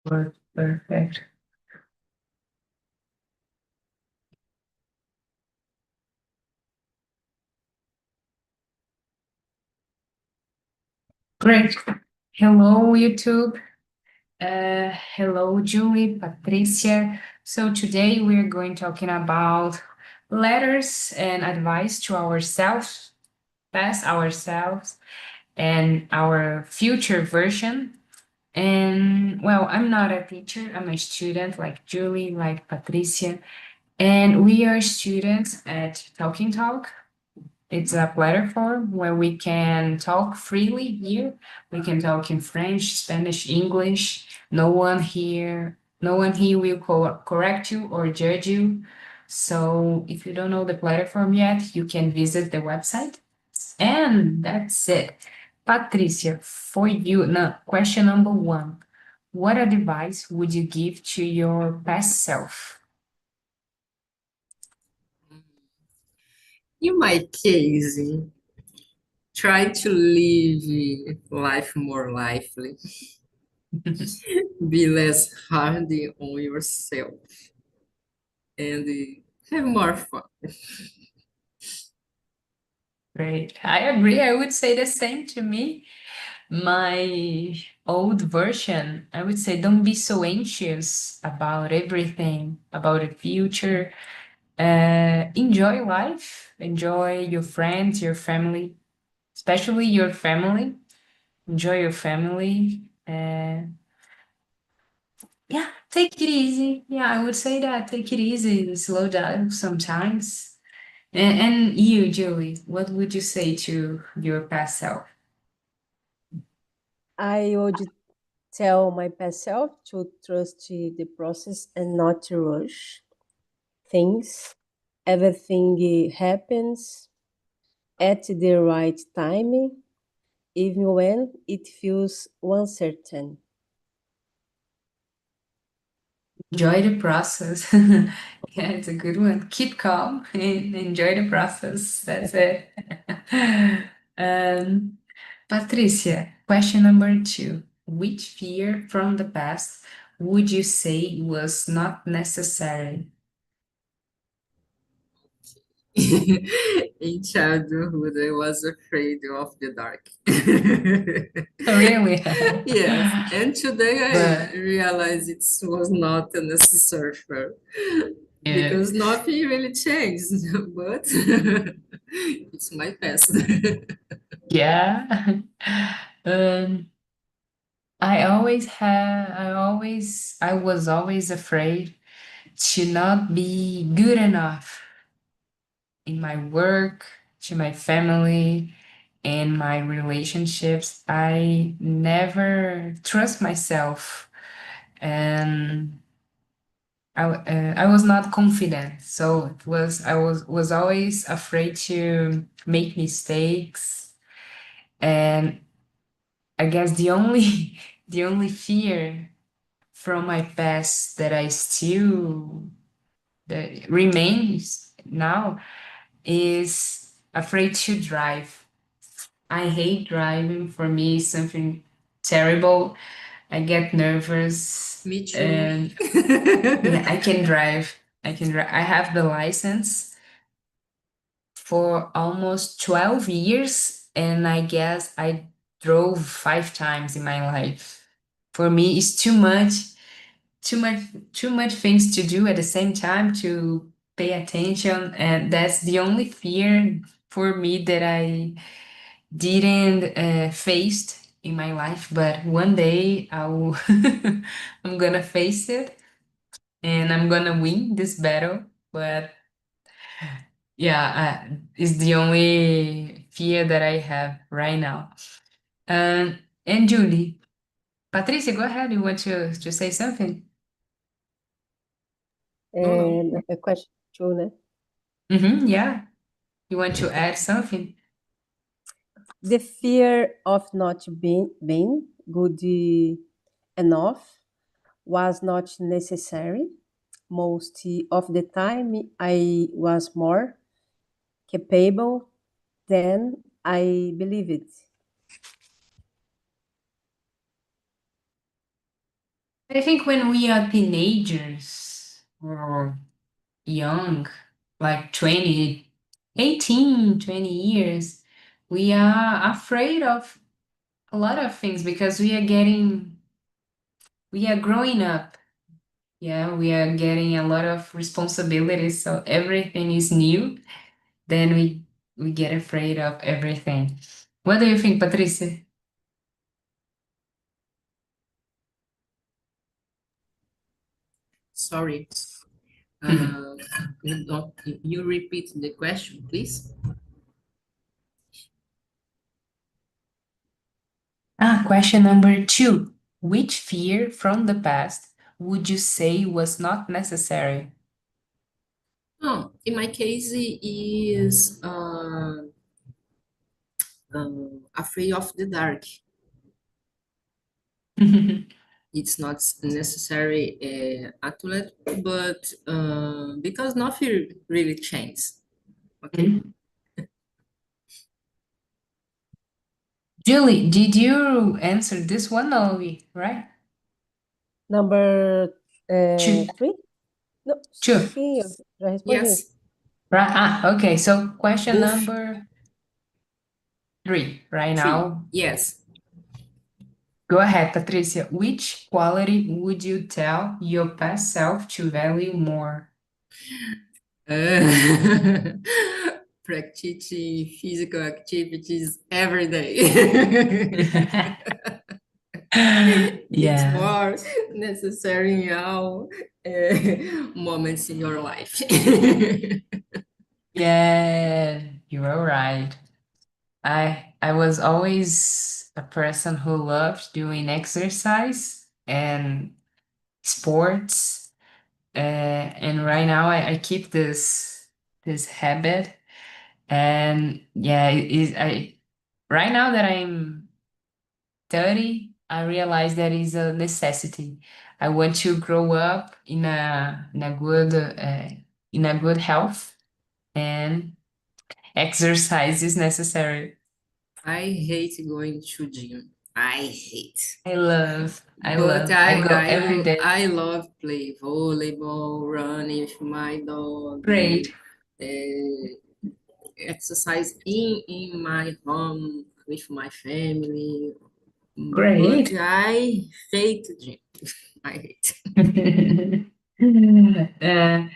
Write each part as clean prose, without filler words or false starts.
Perfect. Great. Hello, YouTube. Hello, Julie, Patricia. So today we're going talking about letters and advice to ourselves, past ourselves, and our future version. And well, I'm not a teacher, I'm a student like Julie, like Patricia, and we are students at Talking Talk. It's a platform where we can talk freely here. We can talk in French, Spanish, English. No one here will correct you or judge you. So if you don't know the platform yet, you can visit the website. And that's it. Patricia, for you, now, question number one. What advice would you give to your past self? In my case, try to live life more lively, be less hard on yourself, and have more fun. Great. I agree. I would say the same to me. My old version, I would say, don't be so anxious about everything, about the future. Enjoy life, enjoy your friends, your family, especially your family. Enjoy your family. Yeah, take it easy. Yeah, I would say that. Take it easy, slow down sometimes. And you, Julie, what would you say to your past self? I would tell my past self to trust the process and not to rush things. Everything happens at the right time, even when it feels uncertain. Enjoy the process. Yeah, it's a good one. Keep calm and enjoy the process. That's it. um, Patricia, question number two. Which fear from the past would you say was not necessary? In childhood, I was afraid of the dark. Really? Yes, and today But I realize it was not a necessary fear yeah, because nothing really changed, but it's my past. yeah. Um, I was always afraid to not be good enough in my work, to my family, and my relationships. I never trust myself, and I was not confident. So I was always afraid to make mistakes, and I guess the only the only fear from my past that remains now is afraid to drive. I hate driving. For me, it's something terrible. I get nervous, Me too. and yeah, I can drive. I can drive. I have the license for almost 12 years, and I guess I drove 5 times in my life. For me, it's too much, too much things to do at the same time to pay attention, and that's the only fear for me that I didn't faced in my life. But one day I will, I'm gonna face it, and I'm gonna win this battle. But yeah, it's the only fear that I have right now. And Julie, Patricia, go ahead. You want to say something? No, no. And a question too, né? Yeah. You want to add something? The fear of not being good enough was not necessary. Most of the time, I was more capable than I believed. I think when we are teenagers or young, like 20, 18, 20 years, we are afraid of a lot of things because we are growing up. Yeah, we are getting a lot of responsibilities, so everything is new. Then we get afraid of everything. What do you think, Patricia? Sorry. You repeat the question, please? Question number 2. Which fear from the past would you say was not necessary? Oh, in my case, it is afraid of the dark. It's not necessary athlete, but because nothing really changes. Okay. Julie, did you answer this one already, right? Number Two. 3? No, Two. sim, eu já respondi. Yes. Right. Okay. So question Both. number 3 right 3. now. Yes. Go ahead, Patricia. Which quality would you tell your past self to value more? Practicing physical activities every day. It's Yeah. more necessary in all moments in your life. Yeah, you are right. I was always a person who loved doing exercise and sports. And right now I keep this habit. And yeah, right now that I'm 30, I realize that is a necessity. I want to grow up in a good health, and exercise is necessary. I hate going to gym. I hate. I I go every day. I love play volleyball, running with my dog, Great, exercise in my home with my family. But great. I hate gym. I hate. Uh,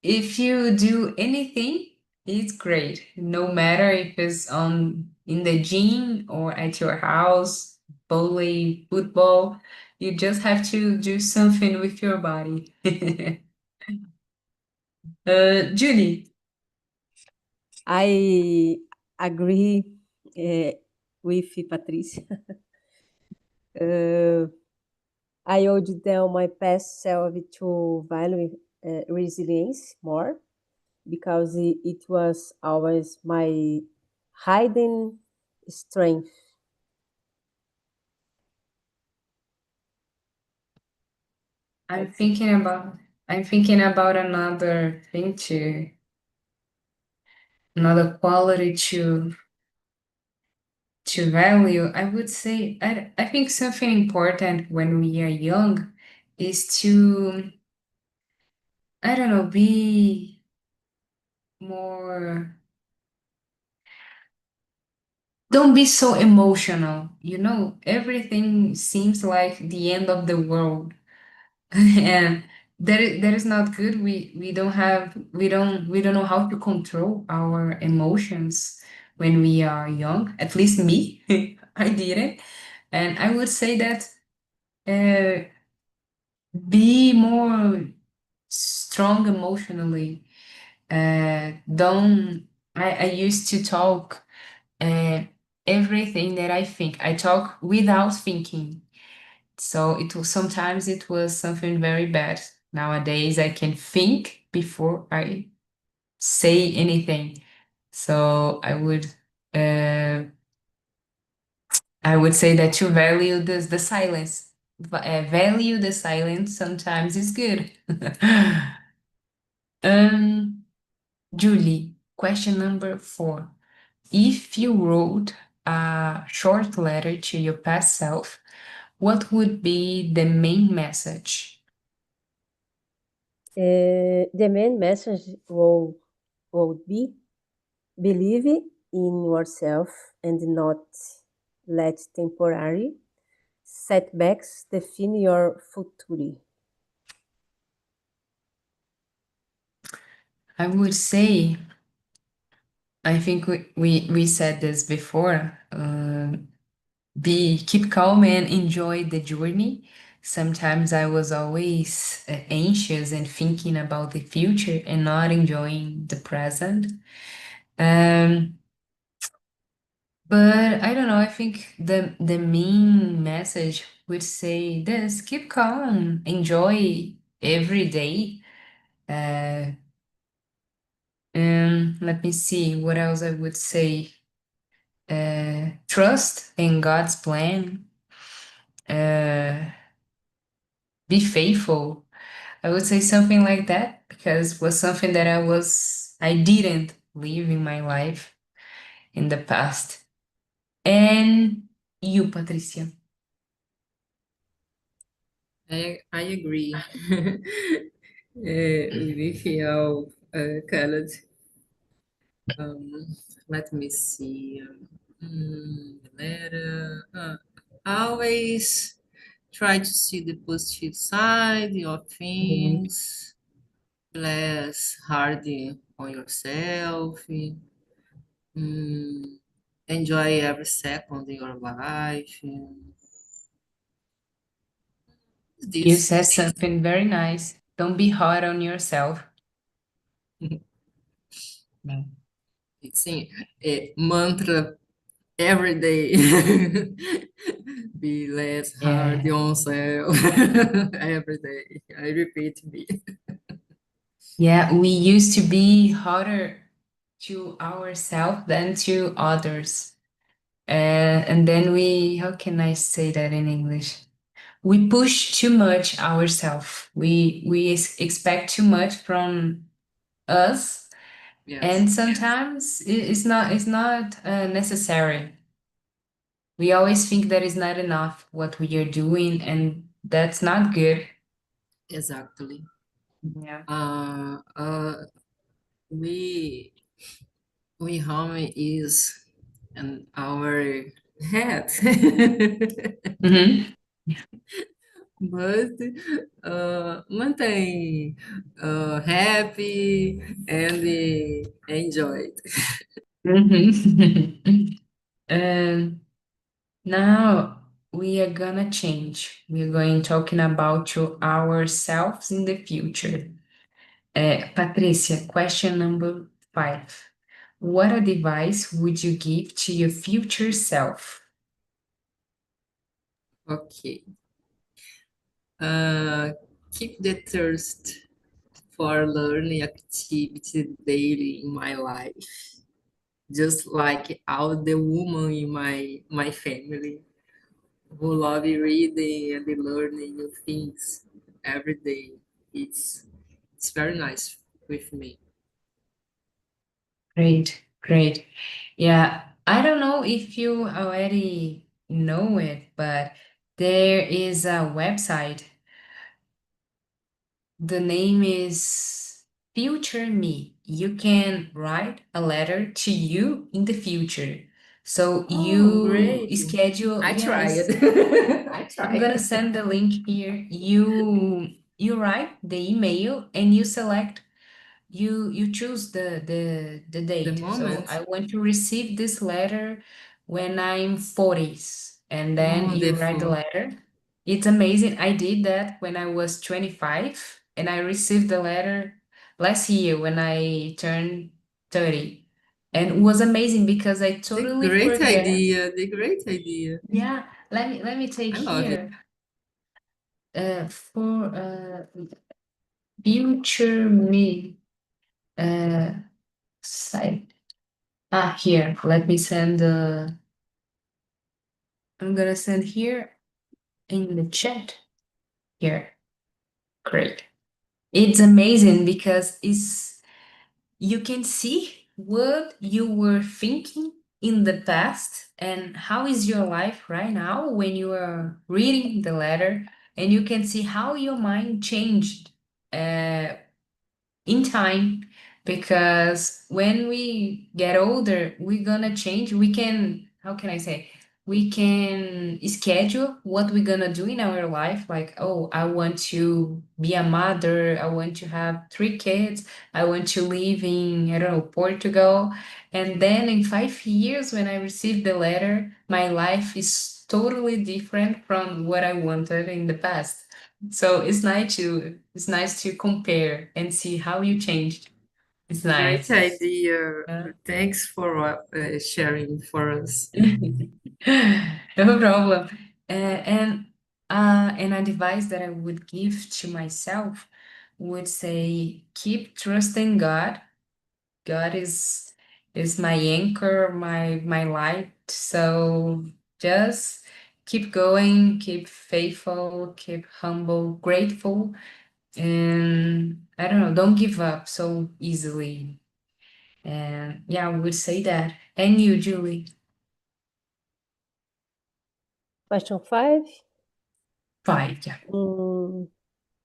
if you do anything, it's great. No matter if it's on in the gym or at your house, bowling, football, you just have to do something with your body. Julie. I agree with Patricia. I would tell my past self to value resilience more because it was always my hidden strength. I'm That's it. thinking about another thing another quality to value. I would say I think something important when we are young is to, I don't know, be more, don't be so emotional. Everything seems like the end of the world. And that is not good. We don't know how to control our emotions when we are young. At least me, I didn't. And I would say that uh, be more strong emotionally. Don't I used to talk uh, everything that I think. I talk without thinking. So sometimes it was something very bad. Nowadays I can think before I say anything. So uh, I would say that to value the silence. Value the silence sometimes is good. um, Julie, question number 4. If you wrote a short letter to your past self, what would be the main message? The main message would be believe in yourself and not let temporary setbacks define your future. I would say, I think we said this before, keep calm and enjoy the journey. Sometimes I was always anxious and thinking about the future and not enjoying the present. But I don't know, I think the main message would say this: keep calm, enjoy every day. And let me see what else I would say. Trust in God's plan. Be faithful. I would say something like that because it was something that I didn't live in my life in the past. And you, Patricia? I agree. With your colored. Let me see. Galera. Always try to see the positive side of things. Less hard on yourself. Enjoy every second in your life. You This. said something very nice. Don't be hard on yourself. It's a mantra every day. Be less hard Yeah. on self every day. I repeat me. Yeah, we used to be harder to ourselves than to others. And then how can I say that in English? We push too much ourselves. We expect too much from us, Yes, and sometimes it's not necessary. We always think that is not enough what we are doing, and that's not good. exactly. Yeah. We home is in our head. Mm-hmm. But mantém happy and enjoy it. Mm-hmm. And now we are gonna change. We're going talking about to ourselves in the future. Patricia, question number 5. What advice would you give to your future self? Okay. Keep the thirst for learning activity daily in my life. Just like all the women in my family who love reading and learning new things every day. It's very nice with me. Great, great. Yeah, I don't know if you already know it, but there is a website. The name is Future Me. You can write a letter to you in the future. So Oh, you great. schedule, I tried. yes, I I'm gonna tried. send the link here. You write the email and you select you choose the The date. So moment. I want to receive this letter when I'm 40s, and then you write the Wonderful. letter. It's amazing. I did that when I was 25, and I received the letter last year when I turned 30. And it was amazing because I The totally great forget. idea. The great idea. Yeah, let me take I love it. here for future me site. Here, let me send I'm gonna send here in the chat. Here, great. It's amazing because you can see what you were thinking in the past and how is your life right now when you are reading the letter, and you can see how your mind changed uh, in time, because when we get older we're gonna change. We can, how can I say, we can schedule what we're gonna do in our life, like, oh, I want to be a mother, I want to have 3 kids, I want to live in, I don't know, Portugal. And then in 5 years when I receive the letter, my life is totally different from what I wanted in the past. So it's nice to compare and see how you changed. It's Great nice. idea. Yeah. Thanks for sharing for us. No problem. And an advice that I would give to myself would say, keep trusting God. God is my anchor, my light. So just keep going, keep faithful, keep humble, grateful, and I don't know, don't give up so easily. And yeah, I would say that. And you, Julie? Question 5. 5, yeah.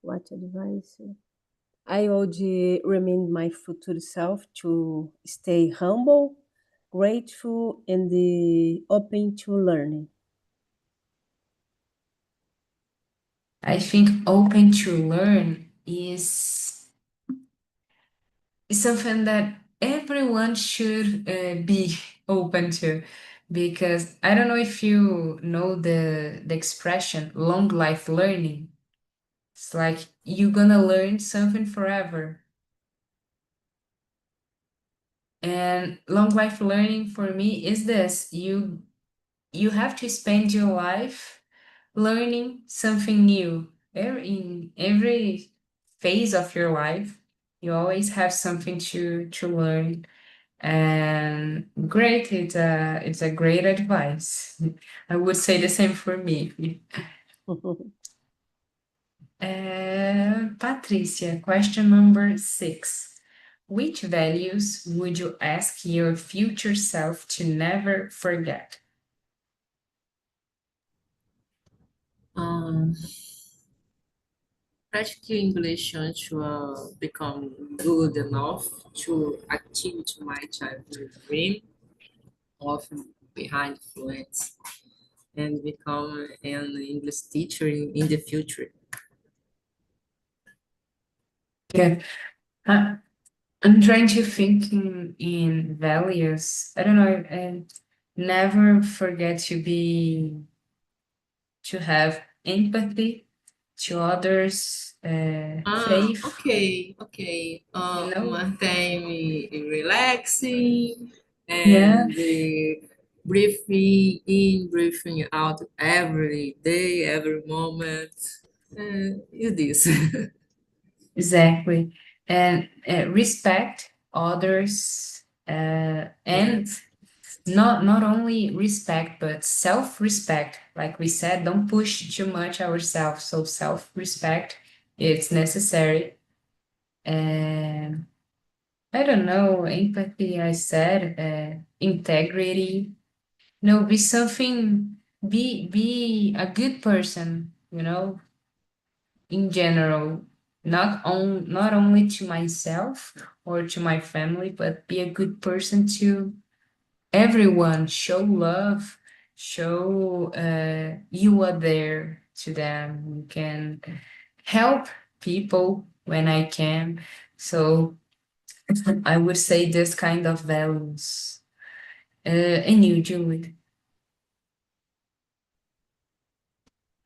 What advice? I would remind my future self to stay humble, grateful, and open to learning. I think open to learn is something that everyone should be open to, because I don't know if you know the expression long life learning. It's like you're gonna learn something forever. And long life learning for me is this: you have to spend your life learning something new. In every phase of your life, you always have something to learn. And great, it's a great advice. I would say the same for me. Patricia, question number 6. Which values would you ask your future self to never forget? Um, Practice English to become good enough to achieve my childhood dream of behind fluency and become an English teacher in the future. Yeah. I'm trying to think in values. I don't know, and never forget to have empathy to others, faith, Okay. you know? Mantém me relaxing Yeah, and breathing in, breathing out every day, every moment. Is this? exactly. And respect others, and Yes. not only respect, but self-respect. Like we said, don't push too much ourselves. So self-respect, it's necessary. And I don't know, empathy, I said, integrity. No, be something, be a good person, in general, not only to myself or to my family, but be a good person to everyone. Show love, show you are there to them. You can help people when I can. So I would say this kind of values. And you, Julie?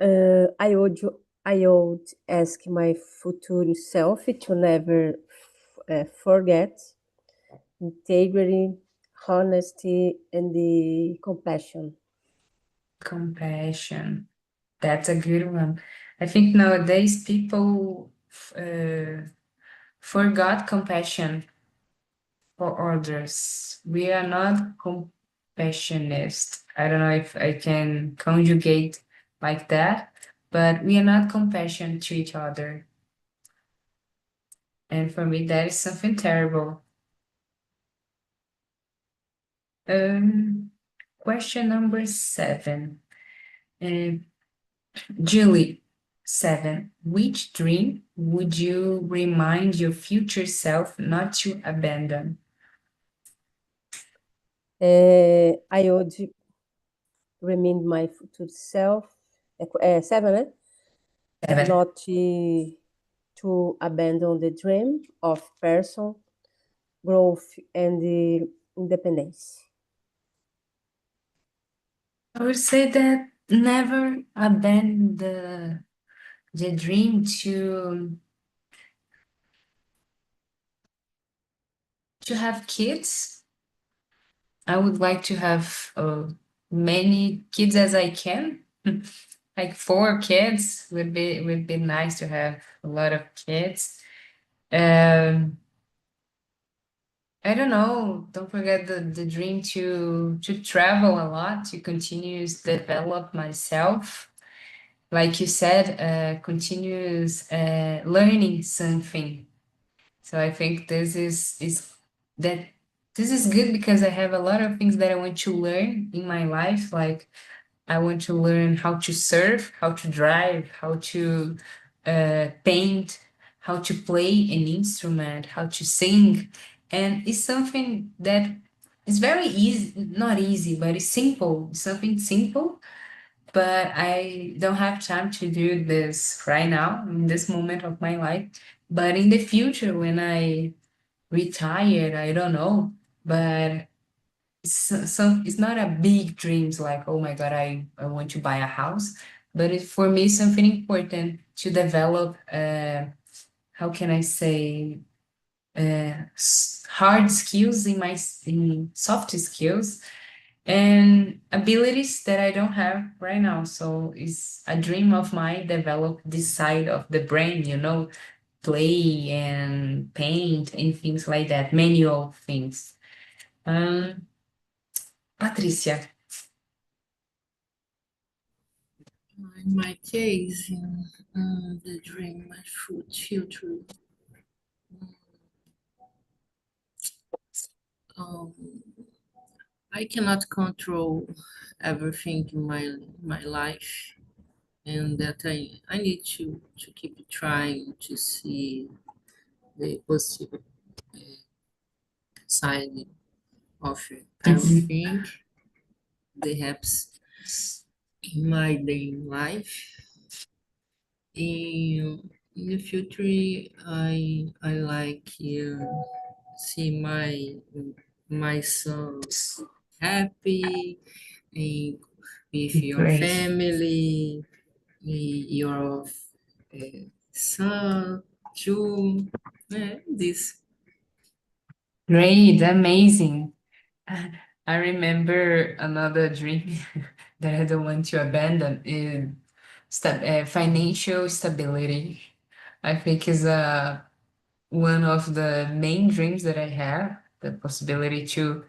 I would ask my future self to never forget integrity, honesty, and the compassion. Compassion. That's a good one. I think nowadays people forgot compassion for others. We are not compassionist. I don't know if I can conjugate like that, but we are not compassionate to each other. And for me, that is something terrible. Question number 7. Julie, 7. Which dream would you remind your future self not to abandon? I would remind my future self, 7, né? 7. Not to abandon the dream of personal growth and independence. I would say that never abandon the dream to have kids. I would like to have many kids as I can. Like 4 kids would be nice to have a lot of kids. I don't know. Don't forget the dream to travel a lot, to continuous develop myself. Like you said, continuous learning something. So I think this is good because I have a lot of things that I want to learn in my life. Like I want to learn how to surf, how to drive, how to paint, how to play an instrument, how to sing. And it's something that is very easy, not easy, but it's simple, something simple. But I don't have time to do this right now, in this moment of my life. But in the future, when I retire, I don't know. But it's not a big dreams like, oh my God, I want to buy a house. But for me, it's something important to develop, how can I say, hard skills in soft skills and abilities that I don't have right now. So it's a dream of mine develop this side of the brain, play and paint and things like that, manual things. Patricia. In my case, the dream, my future, um, I cannot control everything in my life, and that I need to keep trying to see the positive side of everything that happens in my daily life. In the future, I like see my son happy and with your Great. family, your son too. This. Great, amazing. I remember another dream that I don't want to abandon is financial stability. I think is one of the main dreams that I have, the possibility to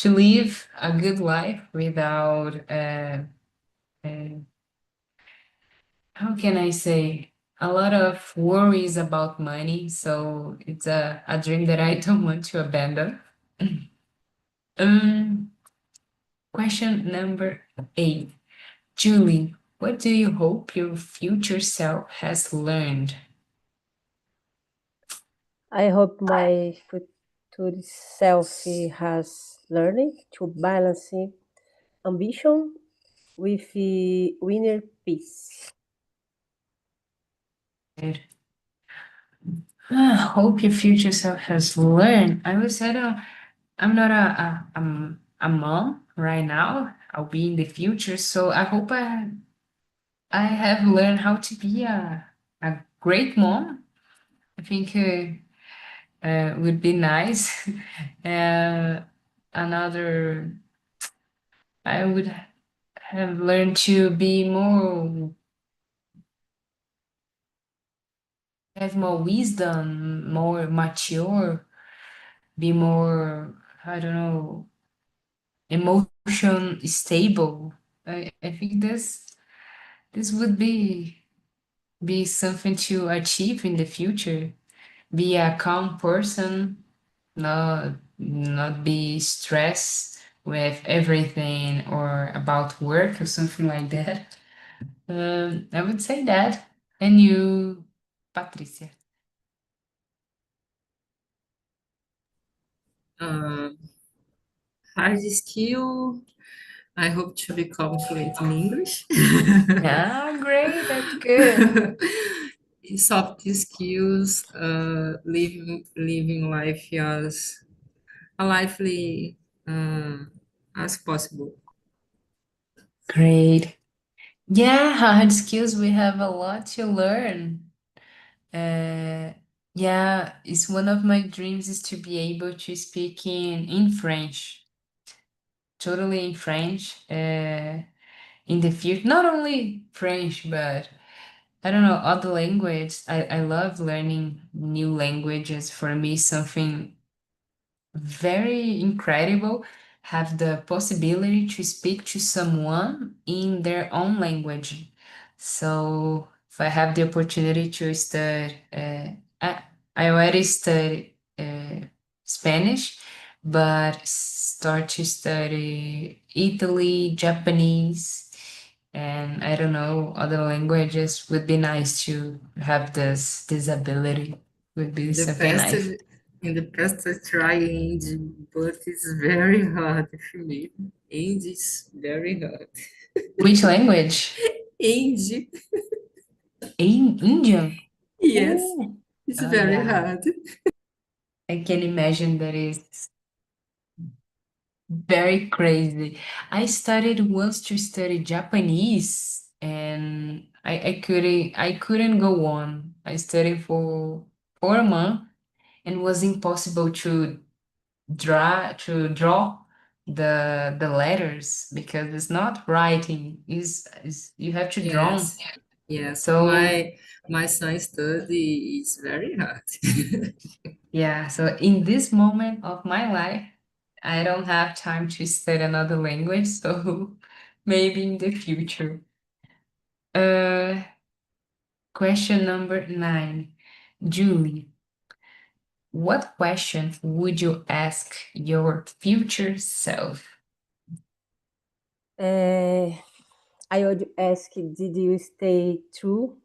live a good life without uh, how can I say, a lot of worries about money. So it's a dream that I don't want to abandon. Um, Question number 8. Julie, what do you hope your future self has learned? I hope my future self has learned to balance ambition with inner peace. Hope your future self has learned. I would say I'm not a mom right now. I'll be in the future, so I hope I have learned how to be a great mom. I think would be nice. Another, I would have learned to be have more wisdom, more mature, be more, I don't know, emotion stable. I think this would be something to achieve in the future. Be a calm person, not be stressed with everything or about work or something like that. I would say that. And you, Patricia? Hard skill, I hope to become fluent in English. Yeah, great. That's good. Soft skills, living life as lively as possible. Great. Yeah, hard skills, we have a lot to learn. Uh, yeah, it's one of my dreams is to be able to speak in French, totally in French, in the future. Not only French, but I don't know, other language. I love learning new languages. For me, something very incredible, have the possibility to speak to someone in their own language. So if I have the opportunity to study, I already study Spanish, but start to study Italy, Japanese, and I don't know, other languages would be nice to have this ability. Would be In the something past, nice. in the past, I tried Hindi, but it's very hard for me. Hindi is very hard. Which language? Hindi, Indian? yes, Oh, it's oh very yeah. hard. I can imagine that is very crazy. I started once to study Japanese and I couldn't go on. I studied for 4 months and was impossible to draw the letters because it's not writing. Is you have to draw. Yes, yes. So My son study is very hard. yeah, so in this moment of my life, I don't have time to study another language, so maybe in the future. Uh, Question number 9. Julie, what question would you ask your future self? I would ask, did you stay true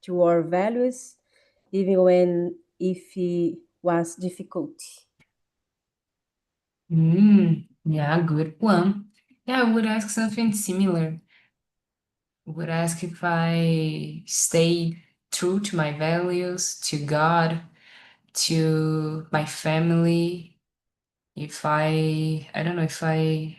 to our values, even when if it was difficult? Yeah, good one. Yeah, I would ask something similar. Would ask if I stay true to my values, to God, to my family, if I don't know if I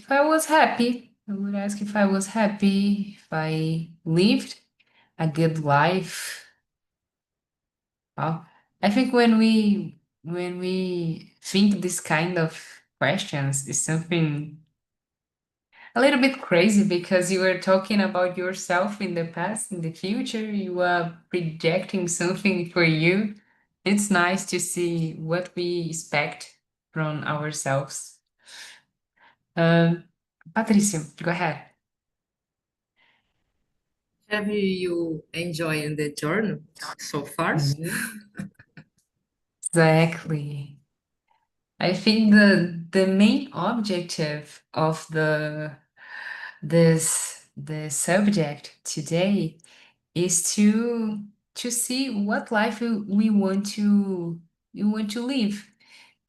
was happy. I would ask if I was happy, if I lived a good life. Well, I think when we think this kind of questions is something a little bit crazy because you were talking about yourself in the past, in the future, you are projecting something for you. It's nice to see what we expect from ourselves. Um, Patricia, go ahead. Have you enjoyed the journey so far? Mhm. Exactly. I think the main objective of the subject today is to see what life we want to live.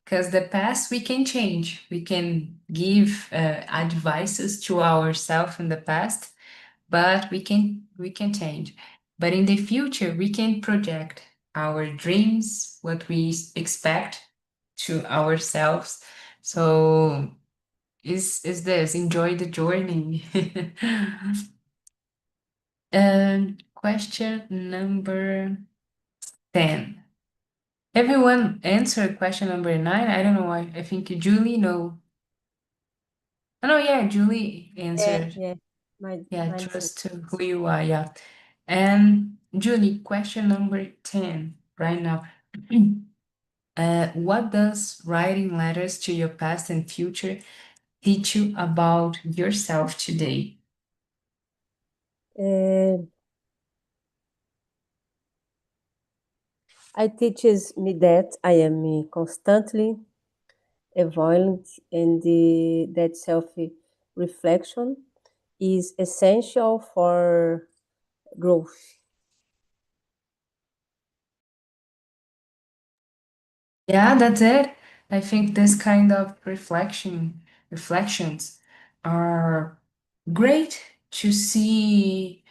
Because the past we can change. We can give advices to ourselves in the past, but we can change. But in the future, we can project our dreams, what we expect to ourselves. So is this enjoy the journey? And question number 10. Everyone answered question number 9. I don't know why. I think Julie, no. Oh, no, yeah, Julie Yeah, answered. yeah, my Yeah, mindset. trust to who you are. Yeah. And Julie, question number 10 right now. What does writing letters to your past and future teach you about yourself today? Uh, It teaches me that I am constantly evolving and that self-reflection is essential for growth. Yeah, that's it. I think this kind of reflections are great to see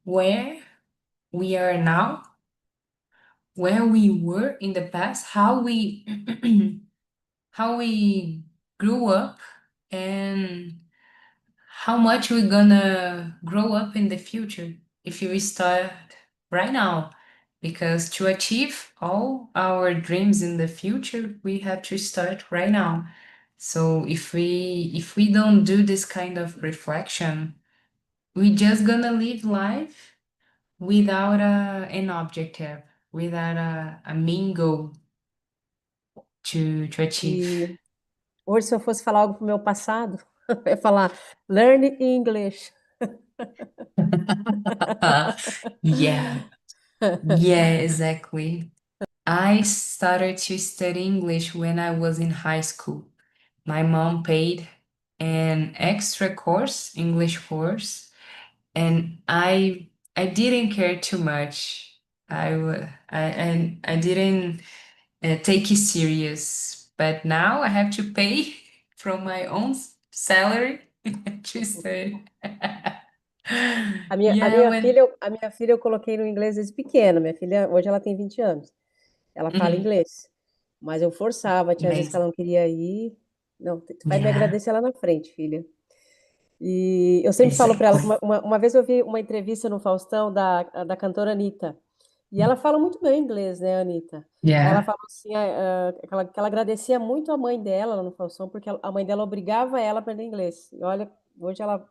where we are now, where we were in the past, how we how we grew up, and how much we're gonna grow up in the future if we start right now. Because to achieve all our dreams in the future, we have to start right now. So if we don't do this kind of reflection, we just gonna live life without an objective, without a main goal to achieve. E hoje, se eu fosse falar algo pro meu passado, eu ia falar, learn English. Yeah, yeah, exactly. I started to study English when I was in high school. My mom paid an extra course, English course, and I didn't care too much. I didn't take it serious, but now I have to pay from my own salary to study. A minha, a Yeah, minha when filha, a minha filha eu coloquei no inglês desde pequena. Minha filha, hoje ela tem 20 anos. Ela fala Mhm. inglês. Mas eu forçava, tinha vezes que ela Amazing. não queria ir. Não, tu vai me Yeah, agradecer lá na frente, filha. E eu sempre falo para ela, que exactly. uma vez eu vi uma entrevista no Faustão da cantora Anitta. E ela fala muito bem inglês, né, Anitta? Aí ela Yeah. falou assim, que ela agradecia muito a mãe dela lá no Faustão, porque a mãe dela obrigava ela a aprender inglês. E olha, hoje ela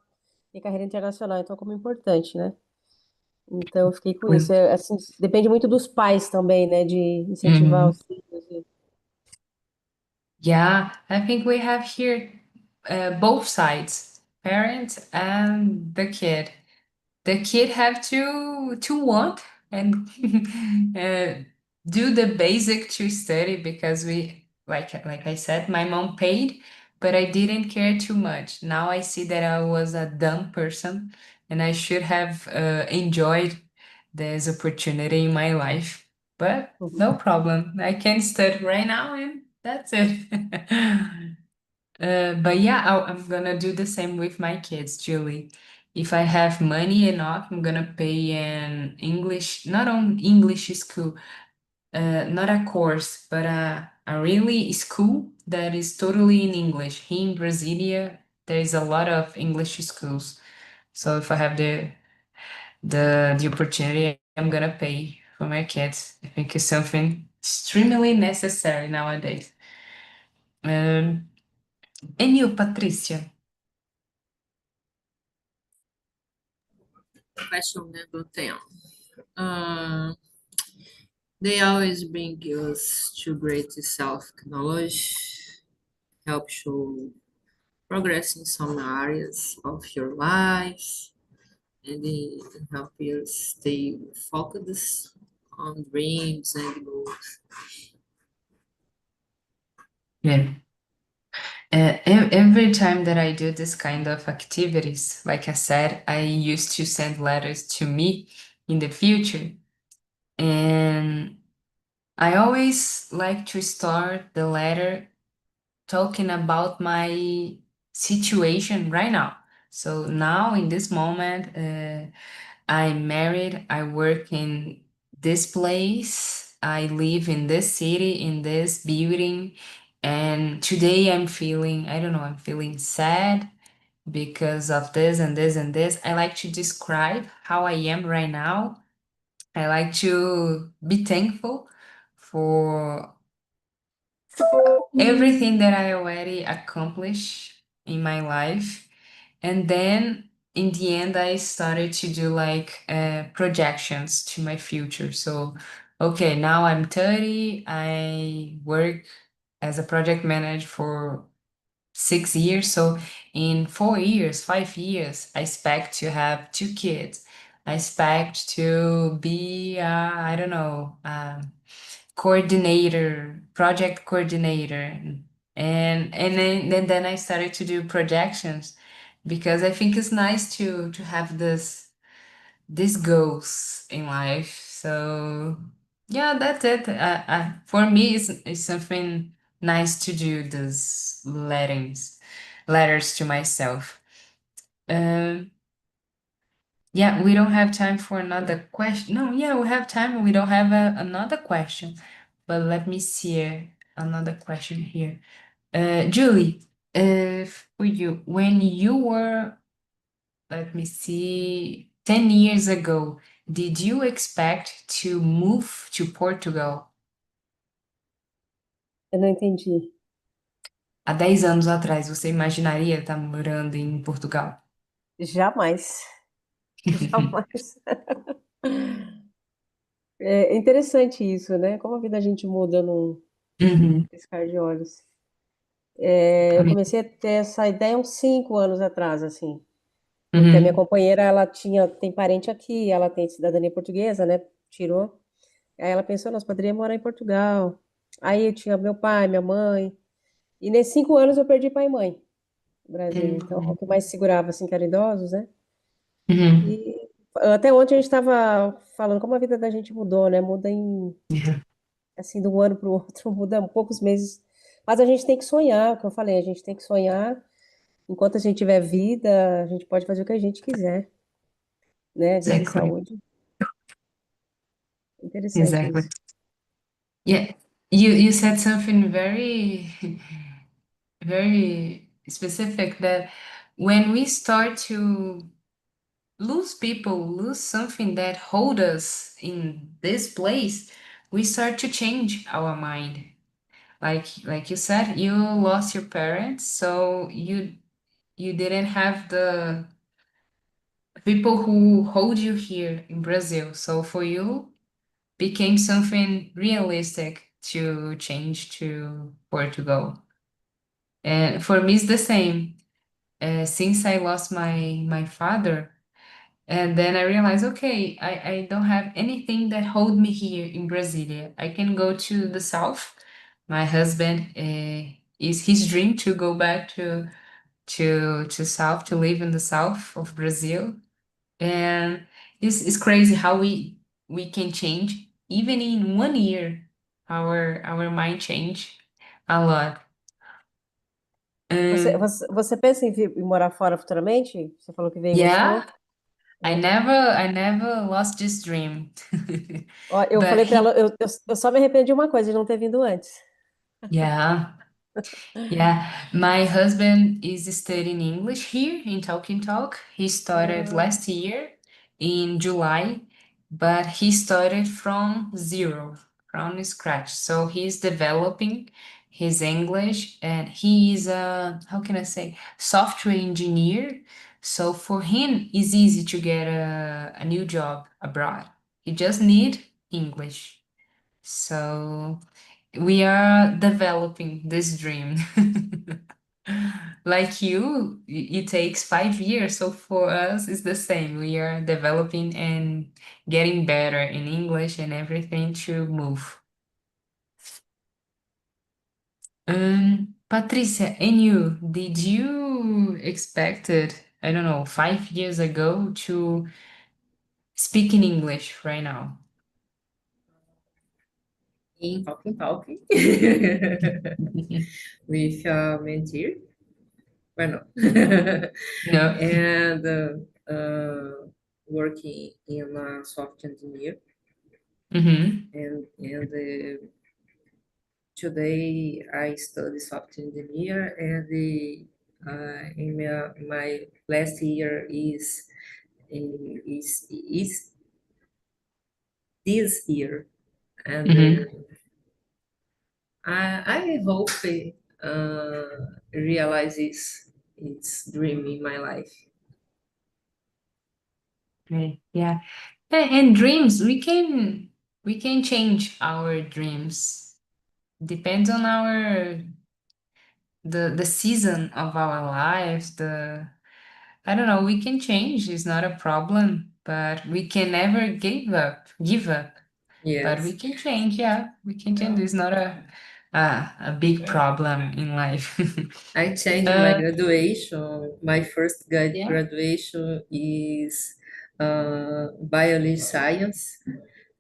tem carreira internacional, então como importante, né? Então eu fiquei com isso. Assim, depende muito dos pais também, né, de incentivar Mhm. os filhos. Yeah, I think we have here both sides, parent and the kid. The kid have to want and do the basic to study because we like I said, my mom paid, but I didn't care too much. Now I see that I was a dumb person and I should have enjoyed this opportunity in my life. But no problem. I can study right now and that's it. But yeah, I'm gonna do the same with my kids, Julie. If I have money enough, I'm gonna pay an English, not on English school, not a course, but a really school that is totally in English. Here in Brasilia, there is a lot of English schools. So if I have the opportunity, I'm gonna pay for my kids. I think it's something extremely necessary nowadays. And you, Patricia? Question number 10. They always bring us to great self-knowledge, help show progress in some areas of your life, and they help you stay focused on dreams and goals. Yeah. Every time that I do this kind of activities, like I said, I used to send letters to me in the future. And I always like to start the letter talking about my situation right now. So now in this moment, I'm married, I work in this place, I live in this city, in this building, and today I'm feeling, I don't know, I'm feeling sad because of this and this and this. I like to describe how I am right now. I like to be thankful for everything that I already accomplished in my life. And then in the end, I started to do like projections to my future. So, okay, now I'm 30. I work as a project manager for 6 years. So, in 4 years, 5 years, I expect to have two kids. I expect to be, I don't know, coordinator, project coordinator, and then I started to do projections because I think it's nice to have these goals in life. So yeah, that's it. For me, it's something nice to do these letters to myself. Um, yeah, we don't have time for another question. No, yeah, we have time, but we don't have another question. But let me see another question here. Julie, for you, when you were, let me see, 10 years ago, did you expect to move to Portugal? Eu não entendi. Há 10 anos atrás, você imaginaria estar morando em Portugal? Jamais. Jamais. É interessante isso, né? Como a vida da gente muda num Uhum, piscar de olhos. Eu comecei a ter essa ideia uns 5 anos atrás, assim, porque a minha uhum, companheira, ela tem parente aqui, ela tem cidadania portuguesa, né? Tirou. Aí ela pensou, nós poderíamos morar em Portugal. Aí eu tinha meu pai, minha mãe. E nesses 5 anos eu perdi pai e mãe no Brasil. Então, o que mais segurava, assim, que eram idosos, né? uhum, E até ontem a gente estava falando como a vida da gente mudou, né? Muda em, uhum. assim, de um ano para o outro, muda poucos meses. Mas a gente tem que sonhar, o que eu falei, a gente tem que sonhar. Enquanto a gente tiver vida, a gente pode fazer o que a gente quiser, né? Vida e Exactly, saúde. Interessante exactly. isso. Yeah, you said something very very specific that when we start to lose something that hold us in this place, we start to change our mind. Like you said, you lost your parents, so you didn't have the people who hold you here in Brazil. So for you, became something realistic to change to Portugal. And for me, it's the same. Since I lost my father, and then I realized, okay, I don't have anything that hold me here in Brasilia. I can go to the south. My husband is his dream to go back to south to live in the south of Brazil, and it's crazy how we can change even in 1 year. Our mind change a lot. Um, Você pensa em vir, em morar fora futuramente? Você falou que veio e yeah, gostou. É. I never lost this dream. Ó, eu But falei para ela, he, eu só me arrependo de uma coisa, de não ter vindo antes. yeah, yeah. My husband is studying English here in TALKNTALK. He started Ah, last year in July, but he started from zero, from scratch. So he's developing his English, and he is a, how can I say, software engineer. So for him, it's easy to get a new job abroad. He just need English. So we are developing this dream. Like you, it takes 5 years. So for us, it's the same. We are developing and getting better in English and everything to move. Patricia, and you, did you expected, I don't know, 5 years ago to speak in English right now? In talking with mentir. Well, no. No. And working in a software engineer. Mm-hmm. And today I study software engineer, and in my last year is this year, and Mm-hmm. I hope it realizes its dream in my life. Great. Yeah. And dreams, we can change our dreams. Depends on our the season of our lives, the I don't know, we can change, it's not a problem, but we can never give up. But we Yes. can change, yeah. We can change. It's not a big problem in life. I changed my Uh, graduation. My first yeah. graduation is biology science,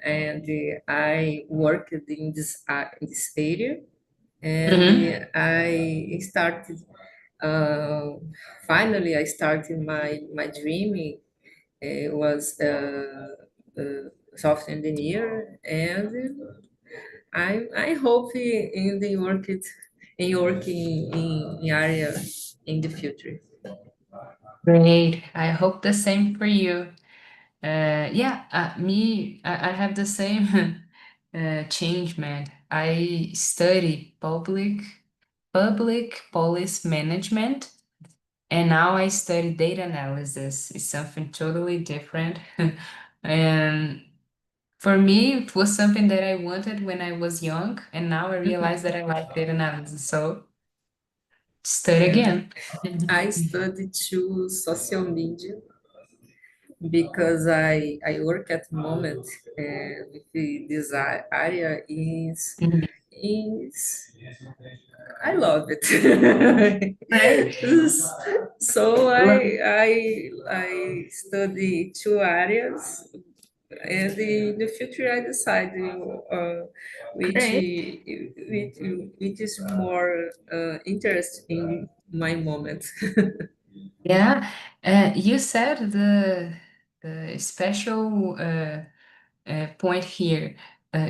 and I worked in this area, and Mm-hmm. I started. Uh, Finally, I started my dream. It was software engineer, and I hope in the working in area in the future. Great. I hope the same for you. Yeah, I have the same change, man. I study public policy management, and now I study data analysis. It's something totally different. And for me, it was something that I wanted when I was young, and now I realize that I like data analysis. So study Yeah. again. I studied to social media because I work at the moment with this area is I love it. Right? So Love. I study two areas, and in the future I decide which Great. which which is more interest in my moment. Yeah, you said the special point here.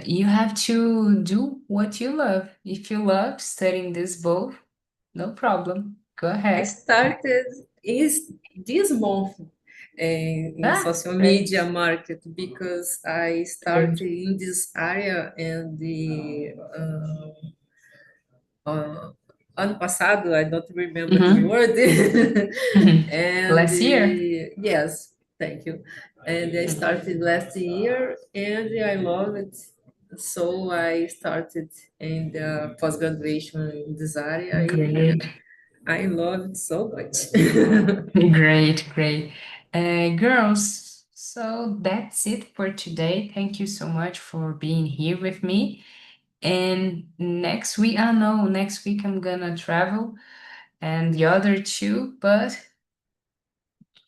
You have to do what you love. If you love studying this both, no problem. Go I ahead. started is this month in Ah, social great, media market because I great. started in this area and uh, ano passado, I don't remember the Mm-hmm. word, and Last year. yes, thank you. And I Mhm. started last year, and I love it. So I started in the post graduation in this area, and Great, I love it so much. great, great. Girls, so that's it for today. Thank you so much for being here with me. And next week, I know next week I'm gonna travel, and the other two, but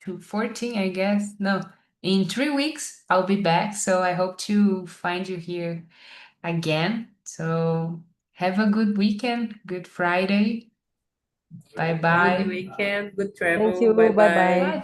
to 14, I guess. No, in 3 weeks I'll be back. So I hope to find you here again. So have a good weekend, good Friday. Bye Good bye. weekend, good Thank travel. you. Bye Bye bye. bye. Bye.